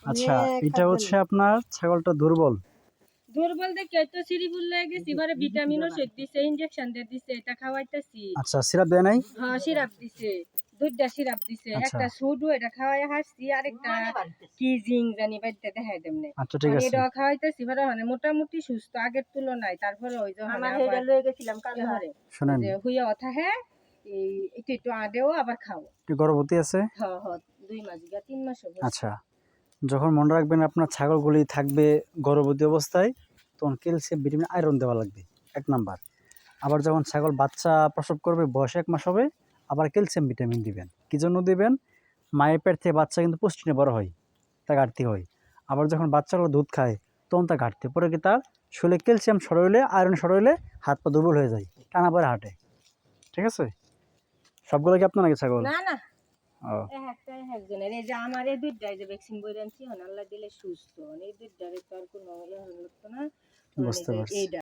আচ্ছা, এটা হচ্ছে আপনার ছাগলটা দুর্বল দেখে তো সিরিপুল লাগে গেছি, এবারে ভিটামিন ওষুধ দিছে, ইনজেকশন দিয়ে দিছে, এটা খাওয়াইতেছি। আচ্ছা, সিরাপ দেয় নাই? হ্যাঁ, সিরাপ দিছে, দুইটা সিরাপ দিছে, আচ্ছা একটা সুডু এটা খাওয়াই হাসছি, আরেকটা কি জিং জানি বাইতে দেখাই দেমনে। আচ্ছা, ঠিক আছে। এটা খাওয়াইতেছি, এবারে মানে মোটামুটি সুস্থ আগের তুলনায়। তারপরে ওই যে আমার হেডা লয়ে গেছিলাম কাল শুনেন, যে হুইয়া কথা হ্যাঁ একটু একটু আদেও আবার খাও। কি গর্ভবতী আছে? হ্যাঁ হ্যাঁ, 2 মাস গা 3 মাস হবে। আচ্ছা, যখন মনে রাখবেন আপনার ছাগলগুলি থাকবে গর্ভবতী অবস্থায়, তখন ক্যালসিয়াম ভিটামিন আয়রন দেওয়া লাগবে 1 নাম্বার। আবার যখন ছাগল বাচ্চা প্রসব করবে, বয়স 1 মাস হবে, আবার ক্যালসিয়াম ভিটামিন দিবেন। কী জন্য দিবেন? মায়ের পেট থেকে বাচ্চা কিন্তু পুষ্টিনে বড় হয়, তা ঘাটতি হয়। আবার যখন বাচ্চাগুলো দুধ খায়, তখন তা ঘাটতি পরে, কি তার শরীরে ক্যালসিয়াম সরইলে, আয়রন সরইলে হাত পা দুর্বল হয়ে যায়, টানা পরে হাঁটে। ঠিক আছে? সবগুলো কি আপনার নাকি ছাগল? না না, ও, একটা একজনের। এই যে আমার এই দুইটাই যে ভ্যাকসিন বই আনছি, আল্লাহ দিলে সুস্থ। এই দুইটারে তো আর কোনো ইয়ে হলো না। বুঝতে পারছি। এইটা